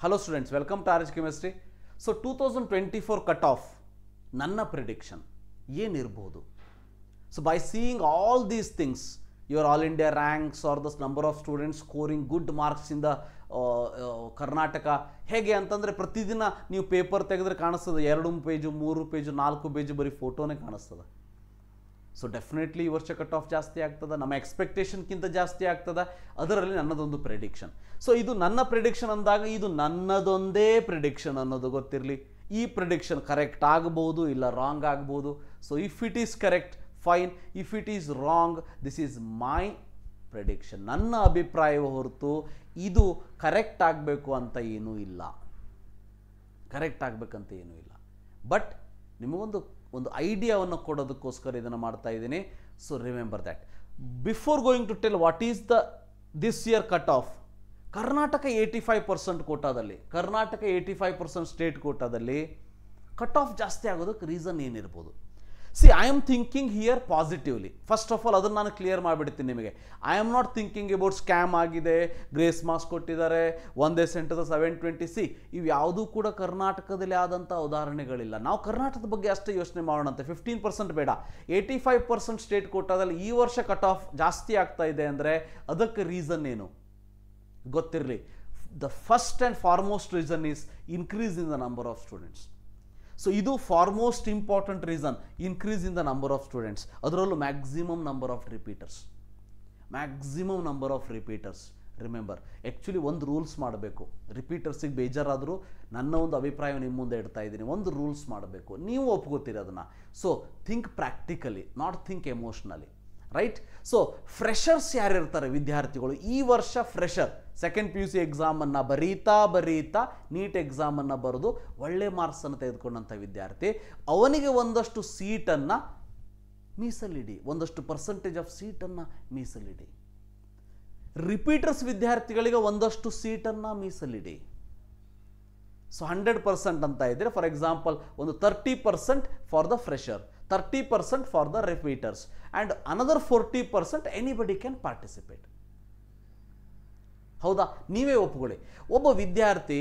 Hello students, welcome to RH Chemistry. So 2024 cutoff, ನನ್ನ prediction ಏನಿರಬಹುದು? So by seeing all these things, your all India ranks or the number of students scoring good marks in the Karnataka ಹೇಗೆ ಅಂತಂದರೆ ಪ್ರತಿದಿನ ನೀವು paper ತೆಗೆದ್ರೆ ಕಾಣಿಸ್ತದೆ 2 page 3 page 4 page ಬರೀ ಫೋಟೋನೇ ಕಾಣಿಸ್ತದೆ. ಸೊ ಡೆಫಿನೆಟ್ಲಿ ಈ ವರ್ಷ ಕಟ್ ಆಫ್ ಜಾಸ್ತಿ ಆಗ್ತದೆ, ನಮ್ಮ ಎಕ್ಸ್ಪೆಕ್ಟೇಷನ್ಗಿಂತ ಜಾಸ್ತಿ ಆಗ್ತದೆ. ಅದರಲ್ಲಿ ನನ್ನದೊಂದು ಪ್ರೆಡಿಕ್ಷನ್. ಸೊ ಇದು ನನ್ನ ಪ್ರೆಡಿಕ್ಷನ್ ಅಂದಾಗ ಇದು ನನ್ನದೊಂದೇ ಪ್ರೆಡಿಕ್ಷನ್ ಅನ್ನೋದು ಗೊತ್ತಿರಲಿ. ಈ ಪ್ರೆಡಿಕ್ಷನ್ ಕರೆಕ್ಟ್ ಆಗಬಹುದು, ಇಲ್ಲ ರಾಂಗ್ ಆಗ್ಬೋದು. So if it is correct fine, if it is wrong this is my prediction. ನನ್ನ ಅಭಿಪ್ರಾಯವೇ ಹೊರತು ಇದು ಕರೆಕ್ಟ್ ಆಗಬೇಕು ಅಂತ ಏನೂ ಇಲ್ಲ, ಕರೆಕ್ಟ್ ಆಗಬೇಕಂತ ಏನೂ ಇಲ್ಲ. ಬಟ್ ನಿಮಗೊಂದು ಐಡಿಯಾವನ್ನು ಕೊಡೋದಕ್ಕೋಸ್ಕರ ಇದನ್ನು ಮಾಡ್ತಾ ಇದ್ದೀನಿ. So remember that before going to tell what is this year cut off, Karnataka 85% ಕೋಟಾದಲ್ಲಿ, ಕರ್ನಾಟಕ 85% ಸ್ಟೇಟ್ ಕೋಟಾದಲ್ಲಿ ಕಟ್ ಆಫ್ ಜಾಸ್ತಿ ಆಗೋದಕ್ಕೆ ರೀಸನ್ ಏನಿರ್ಬೋದು? See I am thinking here positively. First of all ಅದನ್ನು ನಾನು ಕ್ಲಿಯರ್ ಮಾಡಿಬಿಡ್ತೀನಿ ನಿಮಗೆ. I am not thinking about scam ಆಗಿದೆ, ಗ್ರೇಸ್ ಮಾರ್ಕ್ಸ್ ಕೊಟ್ಟಿದ್ದಾರೆ, ಒಂದೇ ಸೆಂಟದ 720. ಸಿ ಇವು ಯಾವುದೂ ಕೂಡ ಕರ್ನಾಟಕದಲ್ಲಿ ಆದಂಥ ಉದಾಹರಣೆಗಳಿಲ್ಲ. ನಾವು ಕರ್ನಾಟಕದ ಬಗ್ಗೆ ಅಷ್ಟೇ ಯೋಚನೆ ಮಾಡೋಣಂತೆ. 15% ಬೇಡ, 85% ಸ್ಟೇಟ್ ಕೋಟಾದಲ್ಲಿ ಈ ವರ್ಷ ಕಟ್ ಆಫ್ ಜಾಸ್ತಿ ಆಗ್ತಾ ಇದೆ ಅಂದರೆ ಅದಕ್ಕೆ ರೀಸನ್ ಏನು ಗೊತ್ತಿರಲಿ. The first and foremost reason is increase in the number of students. So ಇದು foremost important reason, increase in the number of students. ಅದರಲ್ಲೂ maximum number of repeaters, maximum number of repeaters. Remember, actually ಒಂದು rules ಮಾಡಬೇಕು. ರಿಪೀಟರ್ಸಿಗೆ ಬೇಜಾರಾದರೂ ನನ್ನ ಒಂದು ಅಭಿಪ್ರಾಯ ನಿಮ್ಮ ಮುಂದೆ ಇಡ್ತಾ ಇದ್ದೀನಿ. ಒಂದು ರೂಲ್ಸ್ ಮಾಡಬೇಕು, ನೀವು ಒಪ್ಕೋತೀರಿ ಅದನ್ನು. So think practically, not think emotionally, right? So freshers ಯಾರಿರ್ತಾರೆ ವಿದ್ಯಾರ್ಥಿಗಳು, ಈ ವರ್ಷ ಫ್ರೆಷರ್ ಸೆಕೆಂಡ್ PUC ಎಕ್ಸಾಮನ್ನು ಬರೀತಾ ನೀಟ್ ಎಕ್ಸಾಮನ್ನು ಬರೆದು ಒಳ್ಳೆ ಮಾರ್ಕ್ಸನ್ನು ತೆಗೆದುಕೊಂಡಂಥ ವಿದ್ಯಾರ್ಥಿ, ಅವನಿಗೆ ಒಂದಷ್ಟು ಸೀಟನ್ನು ಮೀಸಲಿಡಿ, ಒಂದಷ್ಟು ಪರ್ಸೆಂಟೇಜ್ ಆಫ್ ಸೀಟನ್ನು ಮೀಸಲಿಡಿ. ರಿಪೀಟರ್ಸ್ ವಿದ್ಯಾರ್ಥಿಗಳಿಗೆ ಒಂದಷ್ಟು ಸೀಟನ್ನು ಮೀಸಲಿಡಿ. ಸೊ 100% ಅಂತ ಇದ್ದರೆ ಫಾರ್ ಎಕ್ಸಾಂಪಲ್ ಒಂದು 30% for the fresher, 30% for the repeaters and another 40% anybody can participate. ಹೌದಾ? ನೀವೇ ಒಪ್ಕೊಳ್ಳಿ. ಒಬ್ಬ ವಿದ್ಯಾರ್ಥಿ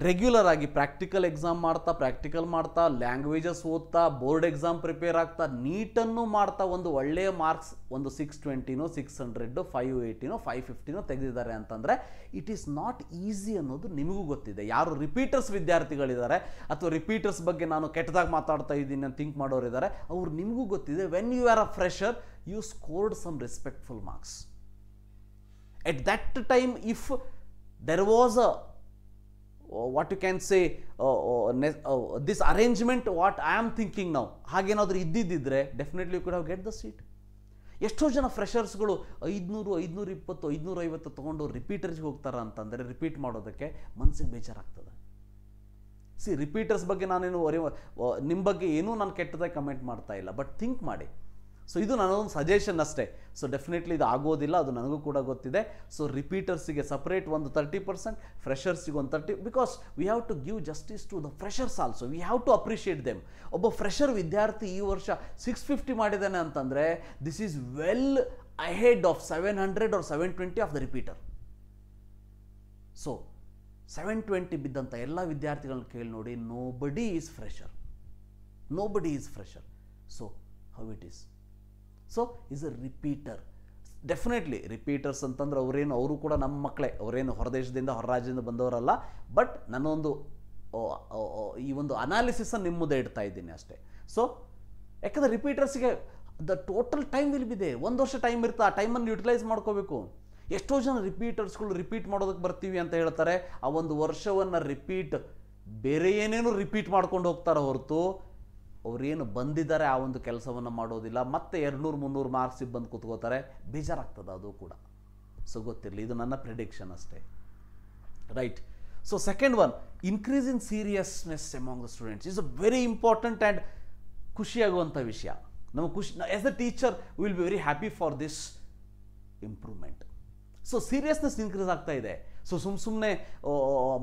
ರೆಗ್ಯುಲರ್ ಆಗಿ ಪ್ರಾಕ್ಟಿಕಲ್ ಎಕ್ಸಾಮ್ ಮಾಡ್ತಾ, ಲ್ಯಾಂಗ್ವೇಜಸ್ ಓದ್ತಾ, ಬೋರ್ಡ್ ಎಕ್ಸಾಮ್ ಪ್ರಿಪೇರ್ ಆಗ್ತಾ, ನೀಟನ್ನು ಮಾಡ್ತಾ ಒಂದು ಒಳ್ಳೆಯ ಮಾರ್ಕ್ಸ್ ಒಂದು 620, 600, 580, 550 ತೆಗೆದಿದ್ದಾರೆ ಅಂತಂದರೆ ಇಟ್ ಈಸ್ ನಾಟ್ ಈಸಿ ಅನ್ನೋದು ನಿಮಗೂ ಗೊತ್ತಿದೆ. ಯಾರು ರಿಪೀಟರ್ಸ್ ವಿದ್ಯಾರ್ಥಿಗಳಿದ್ದಾರೆ ಅಥವಾ ರಿಪೀಟರ್ಸ್ ಬಗ್ಗೆ ನಾನು ಕೆಟ್ಟದಾಗಿ ಮಾತಾಡ್ತಾ ಇದ್ದೀನಿ ಅಂತ ಥಿಂಕ್ ಮಾಡೋರಿದ್ದಾರೆ, ಅವ್ರು ನಿಮಗೂ ಗೊತ್ತಿದೆ. When you are a fresher you scored some respectful marks. At that time, if there was a what you can say this arrangement what I am thinking now, ಹಾಗೇನಾದರೂ ಇದ್ದಿದ್ದರೆ definitely you could have get the seat. ಎಷ್ಟೋ ಜನ ಫ್ರೆಷರ್ಸ್ಗಳು 500, 520, 550 ತೊಗೊಂಡು ರಿಪೀಟರ್ಸ್ಗೆ ಹೋಗ್ತಾರ ಅಂತಂದರೆ repeat ಮಾಡೋದಕ್ಕೆ ಮನಸ್ಸಿಗೆ ಬೇಜಾರಾಗ್ತದೆ. C repeaters ಬಗ್ಗೆ ನಾನೇನು ನಿಮ್ಮ ಬಗ್ಗೆ ಏನೂ ನಾನು ಕೆಟ್ಟದಾಗಿ ಕಮೆಂಟ್ ಮಾಡ್ತಾ ಇಲ್ಲ, ಬಟ್ ಥಿಂಕ್ ಮಾಡಿ. ಸೊ ಇದು ನನ್ನೊಂದು ಸಜೆಷನ್ ಅಷ್ಟೇ. ಸೊ ಡೆಫಿನೆಟ್ಲಿ ಇದು ಆಗೋದಿಲ್ಲ, ಅದು ನನಗೂ ಕೂಡ ಗೊತ್ತಿದೆ. ಸೊ ರಿಪೀಟರ್ಸಿಗೆ ಸಪ್ರೇಟ್ ಒಂದು 30%, ಫ್ರೆಷರ್ಸಿಗೆ ಒಂದು 30%, because we have to give justice to the freshers also. We have to appreciate them. ಒಬ್ಬ ಫ್ರೆಷರ್ ವಿದ್ಯಾರ್ಥಿ ಈ ವರ್ಷ 650 ಮಾಡಿದ್ದಾನೆ ಅಂತಂದರೆ this is well ahead of 700 or 720 of the repeater. So 720 ಬಿದ್ದಂಥ ಎಲ್ಲ ವಿದ್ಯಾರ್ಥಿಗಳನ್ನ ಕೇಳಿ ನೋಡಿ, nobody is fresher, nobody is fresher. So how it is? So is a repeater. Definitely repeaters ಅಂತಂದ್ರೆ ಅವರು ಕೂಡ ನಮ್ಮ ಮಕ್ಕಳೇ, ಅವರೇನು ಹೊರದೇಶದಿಂದ ಹೊರ ರಾಜ್ಯದಿಂದ ಬಂದವರಲ್ಲ. ಬಟ್ ನನ್ನೊಂದು ಈ ಒಂದು ಅನಾಲಿಸಿಸನ್ನು ನಿಮ್ಮ ಮುಂದೆ ಇಡ್ತಾ ಇದ್ದೀನಿ ಅಷ್ಟೇ. ಸೊ ಯಾಕಂದರೆ ರಿಪೀಟರ್ಸ್ಗೆ the total time will be there. ಒಂದು ವರ್ಷ ಟೈಮ್ ಇರುತ್ತೆ, ಆ ಟೈಮನ್ನು ಯುಟಿಲೈಸ್ ಮಾಡ್ಕೋಬೇಕು. ಎಷ್ಟೋ ಜನ ರಿಪೀಟರ್ಸ್ಗಳು ರಿಪೀಟ್ ಮಾಡೋದಕ್ಕೆ ಬರ್ತೀವಿ ಅಂತ ಹೇಳ್ತಾರೆ, ಆ ಒಂದು ವರ್ಷವನ್ನು ರಿಪೀಟ್ ಬೇರೆ ಏನೇನು ರಿಪೀಟ್ ಮಾಡ್ಕೊಂಡು ಹೋಗ್ತಾರೆ ಹೊರತು ಅವರೇನು ಬಂದಿದ್ದಾರೆ ಆ ಒಂದು ಕೆಲಸವನ್ನು ಮಾಡೋದಿಲ್ಲ. ಮತ್ತೆ 200-300 ಮಾರ್ಕ್ಸಿಗೆ ಬಂದು ಕೂತ್ಕೋತಾರೆ, ಬೇಜಾರಾಗ್ತದೆ ಅದು ಕೂಡ. ಸೊ ಗೊತ್ತಿರಲಿ, ಇದು ನನ್ನ ಪ್ರಿಡಿಕ್ಷನ್ ಅಷ್ಟೇ, right? So second one, increase in seriousness among the students is a very important and ಖುಷಿಯಾಗುವಂಥ ವಿಷಯ. ನಮಗೆ ಖುಷಿ, as a teacher will be very happy for this improvement. So seriousness increase ಆಗ್ತಾ ಇದೆ. ಸೊ ಸುಮ್ಮನೆ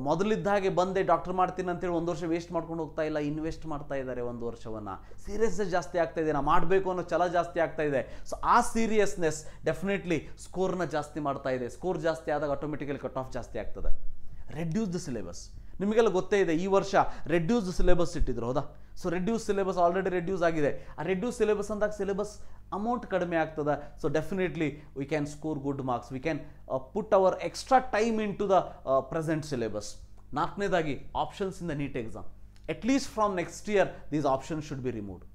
ಮೊದಲಿದ್ದ ಹಾಗೆ ಬಂದೆ ಡಾಕ್ಟರ್ ಮಾಡ್ತೀನಿ ಅಂತೇಳಿ ಒಂದು ವರ್ಷ ವೇಸ್ಟ್ ಮಾಡ್ಕೊಂಡು ಹೋಗ್ತಾ ಇಲ್ಲ, ಇನ್ವೆಸ್ಟ್ ಮಾಡ್ತಾ ಇದ್ದಾರೆ ಒಂದು ವರ್ಷವನ್ನು. ಸೀರಿಯಸ್ನೆಸ್ ಜಾಸ್ತಿ ಆಗ್ತಾ ಇದೆ, ನಾವು ಮಾಡಬೇಕು ಅನ್ನೋ ಛಲ ಜಾಸ್ತಿ ಆಗ್ತಾ ಇದೆ. ಸೊ ಆ ಸೀರಿಯಸ್ನೆಸ್ ಡೆಫಿನೆಟ್ಲಿ ಸ್ಕೋರ್ನ ಜಾಸ್ತಿ ಮಾಡ್ತಾ ಇದೆ. ಸ್ಕೋರ್ ಜಾಸ್ತಿ ಆದಾಗ ಆಟೋಮೆಟಿಕಲಿ ಕಟ್ ಆಫ್ ಜಾಸ್ತಿ ಆಗ್ತದೆ. Reduce the syllabus. ನಿಮಗೆಲ್ಲ ಗೊತ್ತೇ ಇದೆ, ಈ ವರ್ಷ ರೆಡ್ಯೂಸ್ ದ ಸಿಲೆಬಸ್ ಇಟ್ಟಿದ್ರು, ಹೌದಾ? So reduce syllabus already reduce ಆಗಿದೆ. ಆ ರೆಡ್ಯೂಸ್ ಸಿಲೆಬಸ್ ಅಂದಾಗ ಸಿಲೆಬಸ್ ಅಮೌಂಟ್ ಕಡಿಮೆ ಆಗ್ತದೆ. So definitely we can score good marks, we can put our extra time into the present syllabus. ನಾಲ್ಕನೇದಾಗಿ options in the NEET exam. At least from next year these options should be removed.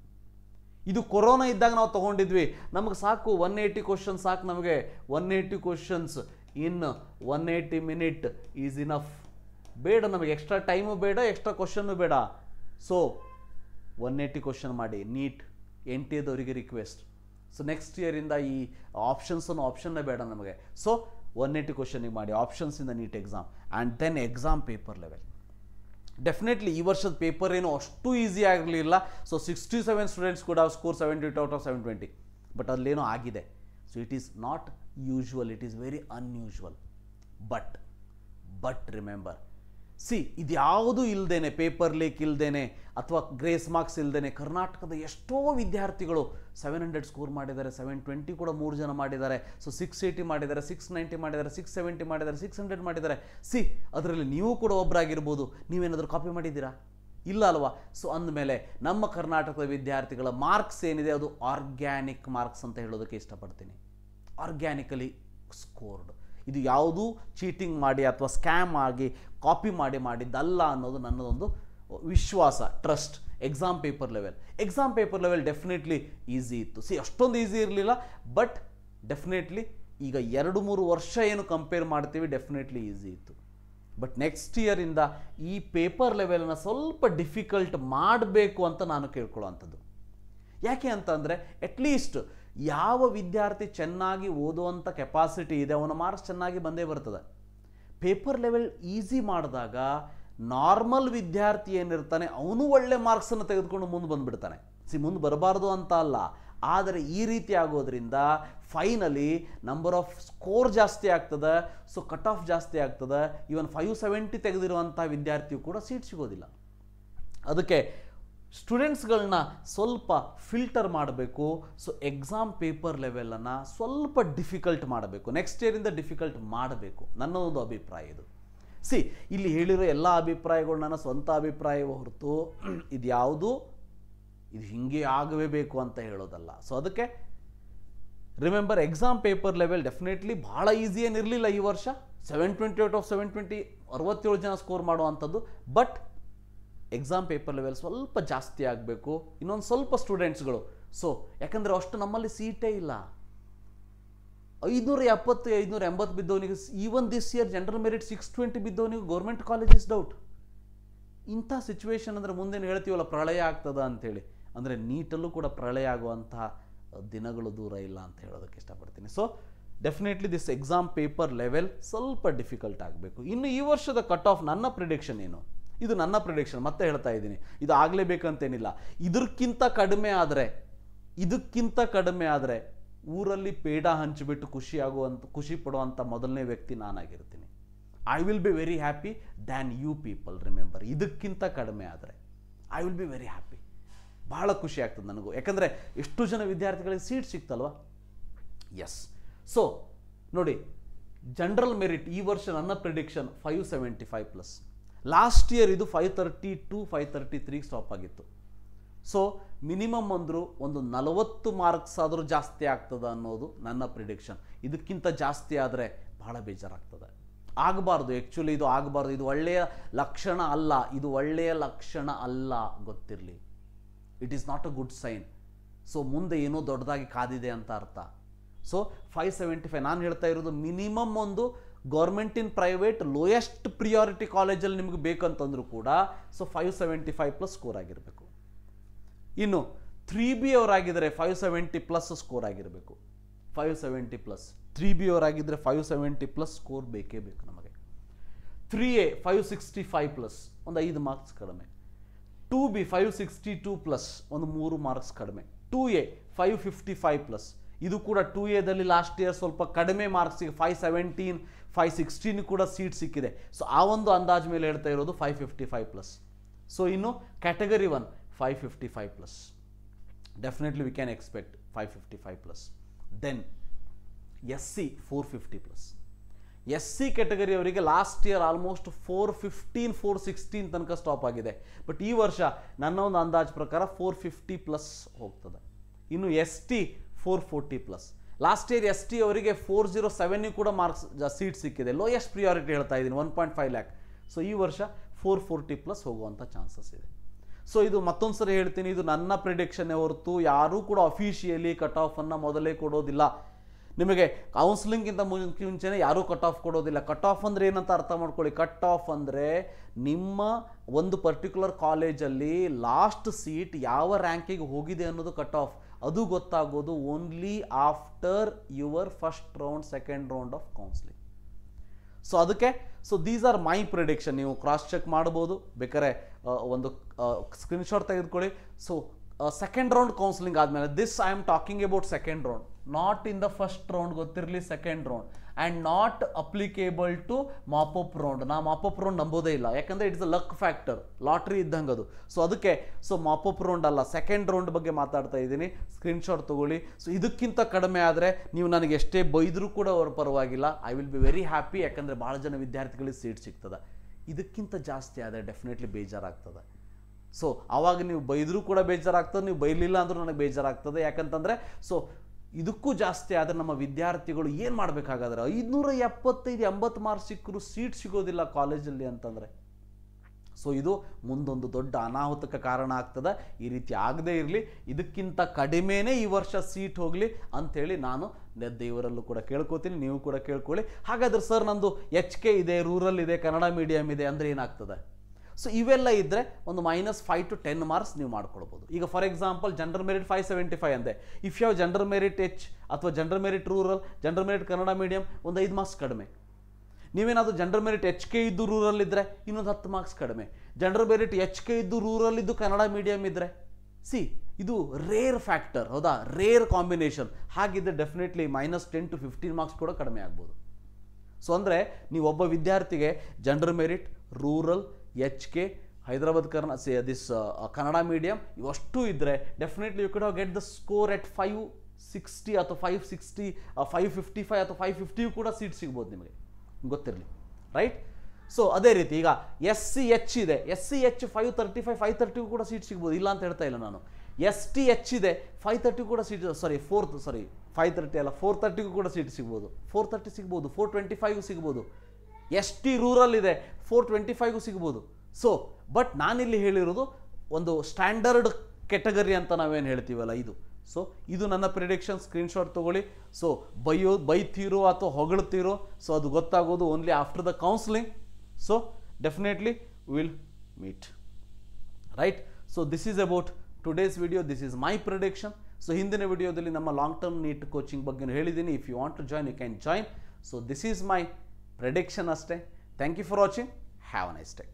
ಇದು corona ಇದ್ದಾಗ ನಾವು ತೊಗೊಂಡಿದ್ವಿ, ನಮಗೆ ಸಾಕು 180 questions ಸಾಕು, ನಮಗೆ 180 questions in 180 minute is enough. ಬೇಡ ನಮಗೆ ಎಕ್ಸ್ಟ್ರಾ ಟೈಮು ಬೇಡ, ಎಕ್ಸ್ಟ್ರಾ ಕ್ವಶನ್ನು ಬೇಡ. ಸೊ 180 ಕ್ವಶನ್ ಮಾಡಿ. NEET NTA request. So next ಇಯರಿಂದ ಈ ಆಪ್ಷನ್ನೇ ಬೇಡ ನಮಗೆ. ಸೊ 180 ಕ್ವಶನಿಗೆ ಮಾಡಿ options in the NEET exam. And then exam paper level. Definitely ಈ ವರ್ಷದ ಪೇಪರ್ ಏನು ಅಷ್ಟು ಈಸಿ ಆಗಿರಲಿಲ್ಲ. ಸೊ 67 ಸ್ಟೂಡೆಂಟ್ಸ್ ಕೂಡ ಸ್ಕೋರ್ 78 ಔಟ್ ಆಫ್ 720. ಬಟ್ ಅಲ್ಲೇನೋ ಆಗಿದೆ. So it is not usual, it is very unusual. But remember, see ಇದ್ಯಾವುದೂ ಇಲ್ಲದೇನೆ, ಪೇಪರ್ ಲೀಕ್ ಇಲ್ಲದೇನೆ ಅಥವಾ ಗ್ರೇಸ್ ಮಾರ್ಕ್ಸ್ ಇಲ್ಲದೇನೆ ಕರ್ನಾಟಕದ ಎಷ್ಟೋ ವಿದ್ಯಾರ್ಥಿಗಳು 700 ಸ್ಕೋರ್ ಮಾಡಿದ್ದಾರೆ, 720 ಕೂಡ 3 ಜನ ಮಾಡಿದ್ದಾರೆ. ಸೊ 680 ಮಾಡಿದ್ದಾರೆ, 690 ಮಾಡಿದ್ದಾರೆ, 670 ಮಾಡಿದ್ದಾರೆ, 600 ಮಾಡಿದ್ದಾರೆ. ಸಿ ಅದರಲ್ಲಿ ನೀವು ಕೂಡ ಒಬ್ಬರಾಗಿರ್ಬೋದು. ನೀವೇನಾದರೂ ಕಾಪಿ ಮಾಡಿದ್ದೀರಾ? ಇಲ್ಲ ಅಲ್ವಾ? ಸೊ ಅಂದಮೇಲೆ ನಮ್ಮ ಕರ್ನಾಟಕದ ವಿದ್ಯಾರ್ಥಿಗಳ ಮಾರ್ಕ್ಸ್ ಏನಿದೆ ಅದು ಆರ್ಗ್ಯಾನಿಕ್ ಮಾರ್ಕ್ಸ್ ಅಂತ ಹೇಳೋದಕ್ಕೆ ಇಷ್ಟಪಡ್ತೀನಿ. Organically scored. ಇದು ಯಾವುದೂ ಚೀಟಿಂಗ್ ಮಾಡಿ ಅಥವಾ ಸ್ಕ್ಯಾಮ್ ಆಗಿ ಕಾಪಿ ಮಾಡಿದ್ದಲ್ಲ ಅನ್ನೋದು ನನ್ನದೊಂದು ವಿಶ್ವಾಸ, trust. Exam paper level definitely easy ಇತ್ತು. ಸಿ ಅಷ್ಟೊಂದು ಈಸಿ ಇರಲಿಲ್ಲ, ಬಟ್ ಡೆಫಿನೆಟ್ಲಿ ಈಗ 2-3 ವರ್ಷ ಏನು ಕಂಪೇರ್ ಮಾಡ್ತೀವಿ, ಡೆಫಿನೆಟ್ಲಿ ಈಸಿ ಇತ್ತು. ಬಟ್ ನೆಕ್ಸ್ಟ್ ಇಯರಿಂದ ಈ ಪೇಪರ್ ಲೆವೆಲನ್ನು ಸ್ವಲ್ಪ ಡಿಫಿಕಲ್ಟ್ ಮಾಡಬೇಕು ಅಂತ ನಾನು ಕೇಳ್ಕೊಳ್ಳೋವಂಥದ್ದು. ಯಾಕೆ ಅಂತಂದರೆ ಅಟ್ಲೀಸ್ಟ್ ಯಾವ ವಿದ್ಯಾರ್ಥಿ ಚೆನ್ನಾಗಿ ಓದುವಂಥ ಕೆಪಾಸಿಟಿ ಇದೆ ಅವನ ಮಾರ್ಕ್ಸ್ ಚೆನ್ನಾಗಿ ಬಂದೇ ಬರ್ತದೆ. ಪೇಪರ್ ಲೆವೆಲ್ ಈಸಿ ಮಾಡಿದಾಗ ನಾರ್ಮಲ್ ವಿದ್ಯಾರ್ಥಿ ಏನಿರ್ತಾನೆ ಅವನು ಒಳ್ಳೆ ಮಾರ್ಕ್ಸನ್ನು ತೆಗೆದುಕೊಂಡು ಮುಂದೆ ಬಂದುಬಿಡ್ತಾನೆ. ಮುಂದೆ ಬರಬಾರ್ದು ಅಂತ ಅಲ್ಲ, ಆದರೆ ಈ ರೀತಿ ಆಗೋದ್ರಿಂದ ಫೈನಲಿ ನಂಬರ್ ಆಫ್ ಸ್ಕೋರ್ ಜಾಸ್ತಿ ಆಗ್ತದೆ. ಸೊ ಕಟ್ ಆಫ್ ಜಾಸ್ತಿ ಆಗ್ತದೆ. ಈವನ್ 570 ತೆಗೆದಿರುವಂಥ ವಿದ್ಯಾರ್ಥಿಯು ಕೂಡ ಸೀಟ್ ಸಿಗೋದಿಲ್ಲ. ಅದಕ್ಕೆ ಸ್ಟೂಡೆಂಟ್ಸ್ಗಳನ್ನ ಸ್ವಲ್ಪ ಫಿಲ್ಟರ್ ಮಾಡಬೇಕು. ಸೊ ಎಕ್ಸಾಮ್ ಪೇಪರ್ ಲೆವೆಲನ್ನು ಸ್ವಲ್ಪ ಡಿಫಿಕಲ್ಟ್ ಮಾಡಬೇಕು, ನೆಕ್ಸ್ಟ್ ಇಯರಿಂದ ಡಿಫಿಕಲ್ಟ್ ಮಾಡಬೇಕು, ನನ್ನ ಒಂದು ಅಭಿಪ್ರಾಯ ಇದು. ಸಿ ಇಲ್ಲಿ ಹೇಳಿರೋ ಎಲ್ಲ ಅಭಿಪ್ರಾಯಗಳು ನನ್ನ ಸ್ವಂತ ಅಭಿಪ್ರಾಯವೇ ಹೊರತು ಇದು ಹಿಂಗೆ ಆಗಬೇಕು ಅಂತ ಹೇಳೋದಲ್ಲ. ಸೊ ಅದಕ್ಕೆ remember, exam paper level definitely ಭಾಳ ಈಸಿ ಏನಿರಲಿಲ್ಲ ಈ ವರ್ಷ. 720 ಔಟ್ ಆಫ್ 720 67 ಜನ ಸ್ಕೋರ್ ಮಾಡುವಂಥದ್ದು. ಬಟ್ ಎಕ್ಸಾಮ್ ಪೇಪರ್ ಲೆವೆಲ್ ಸ್ವಲ್ಪ ಜಾಸ್ತಿ ಆಗಬೇಕು, ಇನ್ನೊಂದು ಸ್ವಲ್ಪ ಸ್ಟೂಡೆಂಟ್ಸ್ಗಳು. ಸೊ ಯಾಕಂದರೆ ಅಷ್ಟು ನಮ್ಮಲ್ಲಿ ಸೀಟೇ ಇಲ್ಲ. 570 580 ಬಿದ್ದವನಿಗೆ, even this year general merit 620 ಬಿದ್ದವನಿಗೆ ಗೌರ್ಮೆಂಟ್ ಕಾಲೇಜ್ ಇಸ್ ಡೌಟ್. ಇಂಥ ಸಿಚುವೇಶನ್ ಅಂದರೆ ಮುಂದೇನು ಹೇಳ್ತೀವಲ್ಲ ಪ್ರಳಯ ಆಗ್ತದ ಅಂಥೇಳಿ, ಅಂದರೆ ನೀಟಲ್ಲೂ ಕೂಡ ಪ್ರಳಯ ಆಗುವಂತಹ ದಿನಗಳು ದೂರ ಇಲ್ಲ ಅಂತ ಹೇಳೋದಕ್ಕೆ ಇಷ್ಟಪಡ್ತೀನಿ. So definitely this exam paper level ಸ್ವಲ್ಪ ಡಿಫಿಕಲ್ಟ್ ಆಗಬೇಕು. ಇನ್ನು ಈ ವರ್ಷದ ಕಟ್ ಆಫ್ ನನ್ನ ಪ್ರಿಡಿಕ್ಷನ್ ಏನು, ಇದು ನನ್ನ ಪ್ರಿಡಿಕ್ಷನ್, ಮತ್ತೆ ಹೇಳ್ತಾ ಇದ್ದೀನಿ, ಇದು ಆಗಲೇಬೇಕಂತೇನಿಲ್ಲ. ಇದಕ್ಕಿಂತ ಕಡಿಮೆ ಆದರೆ ಊರಲ್ಲಿ ಪೇಡ ಹಂಚಿಬಿಟ್ಟು ಖುಷಿ ಪಡುವಂಥ ಮೊದಲನೇ ವ್ಯಕ್ತಿ ನಾನಾಗಿರ್ತೀನಿ. I will be very happy than you people. Remember, ಇದಕ್ಕಿಂತ ಕಡಿಮೆ ಆದರೆ I will be very happy. ಭಾಳ ಖುಷಿ ಆಗ್ತದೆ ನನಗೂ, ಯಾಕಂದರೆ ಎಷ್ಟು ಜನ ವಿದ್ಯಾರ್ಥಿಗಳಿಗೆ ಸೀಟ್ ಸಿಗ್ತಲ್ವ. ಎಸ್. ಸೊ ನೋಡಿ, ಜನರಲ್ ಮೆರಿಟ್ ಈ ವರ್ಷ ನನ್ನ ಪ್ರಿಡಿಕ್ಷನ್ 575+. ಲಾಸ್ಟ್ ಇಯರ್ ಇದು 532 533 ಸ್ಟಾಪ್ ಆಗಿತ್ತು. ಸೊ ಮಿನಿಮಮ್ ಅಂದರೂ ಒಂದು 40 ಮಾರ್ಕ್ಸ್ ಆದರೂ ಜಾಸ್ತಿ ಆಗ್ತದೆ ಅನ್ನೋದು ನನ್ನ ಪ್ರಿಡಿಕ್ಷನ್. ಇದಕ್ಕಿಂತ ಜಾಸ್ತಿ ಆದರೆ ಬಹಳ ಬೇಜಾರಾಗ್ತದೆ. ಆಗಬಾರ್ದು, ಆ್ಯಕ್ಚುಲಿ ಇದು ಆಗಬಾರ್ದು. ಇದು ಒಳ್ಳೆಯ ಲಕ್ಷಣ ಅಲ್ಲ, ಗೊತ್ತಿರಲಿ. It is not a good sign. So ಮುಂದೆ ಏನೋ ದೊಡ್ಡದಾಗಿ ಕಾದಿದೆ ಅಂತ ಅರ್ಥ. ಸೊ 575 ನಾನು ಹೇಳ್ತಾ ಇರೋದು ಮಿನಿಮಮ್ ಒಂದು government in private lowest priority ಕಾಲೇಜಲ್ಲಿ ನಿಮಗೆ ಬೇಕಂತಂದ್ರೂ ಕೂಡ ಸೊ 575+ ಸ್ಕೋರ್ ಆಗಿರಬೇಕು. ಇನ್ನು 3B ಅವರಾಗಿದ್ದರೆ 570+ ಸ್ಕೋರ್ ಆಗಿರಬೇಕು. 570+. 3B ಅವರಾಗಿದ್ದರೆ 570+ ಸ್ಕೋರ್ ಬೇಕೇ ಬೇಕು ನಮಗೆ. 3A 565+, ಒಂದು 5 ಮಾರ್ಕ್ಸ್ ಕಡಿಮೆ. 2B 562+, ಒಂದು 3 ಮಾರ್ಕ್ಸ್ ಕಡಿಮೆ. 2A 555+, ಇದು ಕೂಡ 2Aದಲ್ಲಿ ಲಾಸ್ಟ್ ಇಯರ್ ಸ್ವಲ್ಪ ಕಡಿಮೆ ಮಾರ್ಕ್ಸಿಗೆ 517 516 ಕೂಡ ಸೀಟ್ ಸಿಕ್ಕಿದೆ. ಸೊ ಆ ಒಂದು ಅಂದಾಜು ಮೇಲೆ ಹೇಳ್ತಾ ಇರೋದು 555+. ಸೊ ಇನ್ನು category 1 555+. Definitely we can expect 555+. Then SC 450+. SC category ಅವರಿಗೆ ಲಾಸ್ಟ್ ಇಯರ್ ಆಲ್ಮೋಸ್ಟ್ 415 416 ತನಕ ಸ್ಟಾಪ್ ಆಗಿದೆ. ಬಟ್ ಈ ವರ್ಷ ನನ್ನ ಒಂದು ಅಂದಾಜು ಪ್ರಕಾರ 450 ಪ್ಲಸ್ ಹೋಗ್ತದೆ. ಇನ್ನು ST 440 plus. Last year ST ಅವರಿಗೆ 407 ಕೂಡ ಮಾರ್ಕ್ಸ್ ಸೀಟ್ ಸಿಕ್ಕಿದೆ. ಲೋಯೆಸ್ಟ್ ಪ್ರಿಯಾರಿಟಿ ಹೇಳ್ತಾ ಇದ್ದೀನಿ, 1.5 ಲ್ಯಾಕ್. ಸೊ ಈ ವರ್ಷ 440 ಪ್ಲಸ್ ಹೋಗುವಂಥ ಚಾನ್ಸಸ್ ಇದೆ. ಸೊ ಇದು ಮತ್ತೊಂದು ಸರಿ ಹೇಳ್ತೀನಿ, ಇದು ನನ್ನ ಪ್ರಿಡಿಕ್ಷನ್ನೇ ಹೊರತು ಯಾರೂ ಕೂಡ ಅಫಿಷಿಯಲಿ ಕಟ್ ಆಫನ್ನು ಮೊದಲೇ ಕೊಡೋದಿಲ್ಲ. ನಿಮಗೆ ಕೌನ್ಸಿಲಿಂಗ್ಗಿಂತ ಮುಂಚೆನೇ ಯಾರೂ ಕಟ್ ಆಫ್ ಕೊಡೋದಿಲ್ಲ. ಕಟ್ ಆಫ್ ಅಂದರೆ ಏನಂತ ಅರ್ಥ ಮಾಡ್ಕೊಳ್ಳಿ. ಕಟ್ ಆಫ್ ಅಂದರೆ ನಿಮ್ಮ ಒಂದು ಪರ್ಟಿಕ್ಯುಲರ್ ಕಾಲೇಜಲ್ಲಿ ಲಾಸ್ಟ್ ಸೀಟ್ ಯಾವ ರ್ಯಾಂಕಿಗೆ ಹೋಗಿದೆ ಅನ್ನೋದು ಕಟ್ ಆಫ್. ಅದು ಗೊತ್ತಾಗೋದು only after your first round, second round of counselling. So ಅದಕ್ಕೆ ದೀಸ್ ಆರ್ ಮೈ ಪ್ರಿಡಿಕ್ಷನ್. ನೀವು ಕ್ರಾಸ್ ಚೆಕ್ ಮಾಡ್ಬೋದು, ಬೇಕಾದ್ರೆ ಒಂದು ಸ್ಕ್ರೀನ್ಶಾಟ್ ತೆಗೆದುಕೊಳ್ಳಿ. ಸೊ ಸೆಕೆಂಡ್ ರೌಂಡ್ ಕೌನ್ಸಿಲಿಂಗ್ ಆದಮೇಲೆ, this I am talking about second round, not in the first round, ಗೊತ್ತಿರಲಿ second round. And not applicable to mop up round. ನಾ mop up round ನಂಬೋದೇ ಇಲ್ಲ, ಯಾಕಂದರೆ it's a luck factor, lottery ಇದ್ದಂಗೆ ಅದು. So ಅದಕ್ಕೆ mop up round ಅಲ್ಲ, ಸೆಕೆಂಡ್ ರೌಂಡ್ ಬಗ್ಗೆ ಮಾತಾಡ್ತಾ ಇದ್ದೀನಿ. ಸ್ಕ್ರೀನ್ಶಾಟ್ ತೊಗೊಳ್ಳಿ. ಸೊ ಇದಕ್ಕಿಂತ ಕಡಿಮೆ ಆದರೆ ನೀವು ನನಗೆ ಎಷ್ಟೇ ಬೈದರೂ ಕೂಡ ಅವ್ರ ಪರವಾಗಿಲ್ಲ, I will be very happy. ಯಾಕಂದರೆ ಭಾಳ ಜನ ವಿದ್ಯಾರ್ಥಿಗಳಿಗೆ ಸೀಟ್ ಸಿಗ್ತದೆ. ಇದಕ್ಕಿಂತ ಜಾಸ್ತಿ ಆದರೆ ಡೆಫಿನೆಟ್ಲಿ ಬೇಜಾರಾಗ್ತದೆ. ಸೊ ಆವಾಗ ನೀವು ಬೈದರೂ ಕೂಡ ಬೇಜಾರಾಗ್ತದೆ, ನೀವು ಬೈಲಿಲ್ಲ ಅಂದರೂ ನನಗೆ ಬೇಜಾರಾಗ್ತದೆ. ಯಾಕಂತಂದರೆ ಇದಕ್ಕೂ ಜಾಸ್ತಿ ಆದರೆ ನಮ್ಮ ವಿದ್ಯಾರ್ಥಿಗಳು ಏನು ಮಾಡಬೇಕಾಗಾದ್ರೆ 575-80 ಮಾರ್ಕ್ಸ್ ಸಿಕ್ಕರೂ ಸೀಟ್ ಸಿಗೋದಿಲ್ಲ ಕಾಲೇಜಲ್ಲಿ ಅಂತಂದರೆ. ಸೊ ಇದು ಮುಂದೊಂದು ದೊಡ್ಡ ಅನಾಹುತಕ್ಕೆ ಕಾರಣ ಆಗ್ತದೆ. ಈ ರೀತಿ ಆಗದೇ ಇರಲಿ, ಇದಕ್ಕಿಂತ ಕಡಿಮೆನೇ ಈ ವರ್ಷ ಸೀಟ್ ಹೋಗಲಿ ಅಂಥೇಳಿ ನಾನು ದೇವರಲ್ಲೂ ಕೂಡ ಕೇಳ್ಕೊತೀನಿ, ನೀವು ಕೂಡ ಕೇಳ್ಕೊಳ್ಳಿ. ಹಾಗಾದ್ರೆ ಸರ್ ನಂದು HK ಇದೆ, ರೂರಲ್ ಇದೆ, ಕನ್ನಡ ಮೀಡಿಯಮ್ ಇದೆ ಅಂದರೆ ಏನಾಗ್ತದೆ? ಸೊ ಇವೆಲ್ಲ ಇದ್ದರೆ ಒಂದು -5 to 10 ಮಾರ್ಕ್ಸ್ ನೀವು ಮಾಡ್ಕೊಳ್ಬೋದು. ಈಗ ಫಾರ್ ಎಕ್ಸಾಂಪಲ್ ಜನರಲ್ ಮೆರಿಟ್ 575 ಅಂದೆ. If you have general merit H ಅಥವಾ general merit rural, general merit Kannada medium, ಒಂದು 5 ಮಾರ್ಕ್ಸ್ ಕಡಿಮೆ. ನೀವೇನಾದರೂ ಜನರಲ್ ಮೆರಿಟ್ HK ಇದ್ದು ರೂರಲ್ ಇದ್ದರೆ ಇನ್ನೊಂದು 10 ಮಾರ್ಕ್ಸ್ ಕಡಿಮೆ. ಜನರಲ್ ಮೆರಿಟ್ HK ಇದ್ದು ರೂರಲ್ ಇದ್ದು ಕನ್ನಡ ಮೀಡಿಯಮ್ ಇದ್ದರೆ, ಇದು ರೇರ್ ಫ್ಯಾಕ್ಟರ್, ಹೌದಾ, ರೇರ್ ಕಾಂಬಿನೇಷನ್. ಹಾಗಿದ್ದರೆ ಡೆಫಿನೆಟ್ಲಿ -10 to 15 ಮಾರ್ಕ್ಸ್ ಕೂಡ ಕಡಿಮೆ ಆಗ್ಬೋದು. ಸೊ ಅಂದರೆ ನೀವು ಒಬ್ಬ ವಿದ್ಯಾರ್ಥಿಗೆ general merit, rural, HK, Hyderabad Kannada medium ಇವಷ್ಟು ಇದ್ದರೆ definitely you could have get the score at 560 ಅಥವಾ 560, 555 ಅಥವಾ 550 ಕೂಡ ಸೀಟ್ ಸಿಗ್ಬೋದು ನಿಮಗೆ, ಗೊತ್ತಿರಲಿ, ರೈಟ್? ಸೊ ಅದೇ ರೀತಿ ಈಗ SCH ಇದೆ, SCH 535, 530 ಕೂಡ ಸೀಟ್ ಸಿಗ್ಬೋದು, ಇಲ್ಲ ಅಂತ ಹೇಳ್ತಾ ಇಲ್ಲ ನಾನು. STH ಇದೆ, 530 ಕೂಡ ಸೀಟ್, 530 ಅಲ್ಲ, 430 ಕೂಡ ಸೀಟ್ ಸಿಗ್ಬೋದು, 430 ಸಿಗ್ಬೋದು, 425 ಸಿಗ್ಬೋದು. ST ರೂರಲ್ ಇದೆ, 425 ಸಿಗ್ಬೋದು. ಸೊ ಬಟ್ ನಾನಿಲ್ಲಿ ಹೇಳಿರೋದು ಒಂದು ಸ್ಟ್ಯಾಂಡರ್ಡ್ ಕೆಟಗರಿ ಅಂತ ನಾವೇನು ಹೇಳ್ತೀವಲ್ಲ, ಇದು. ಸೊ ಇದು ನನ್ನ ಪ್ರಿಡಿಕ್ಷನ್. ಸ್ಕ್ರೀನ್ಶಾಟ್ ತೊಗೊಳ್ಳಿ. ಸೊ ಬೈತೀರೋ ಅಥವಾ ಹೊಗಳ್ತೀರೋ, ಸೊ ಅದು ಗೊತ್ತಾಗೋದು only after the counselling. So definitely will meet, right? So this is about today's video, this is my prediction. So ಹಿಂದಿನ ವಿಡಿಯೋದಲ್ಲಿ ನಮ್ಮ ಲಾಂಗ್ ಟರ್ಮ್ ನೀಟ್ ಕೋಚಿಂಗ್ ಬಗ್ಗೆ ಹೇಳಿದ್ದೀನಿ. If you want to join, you can join. So this is my prediction ಅಷ್ಟೇ. Thank you for watching. Have a nice day.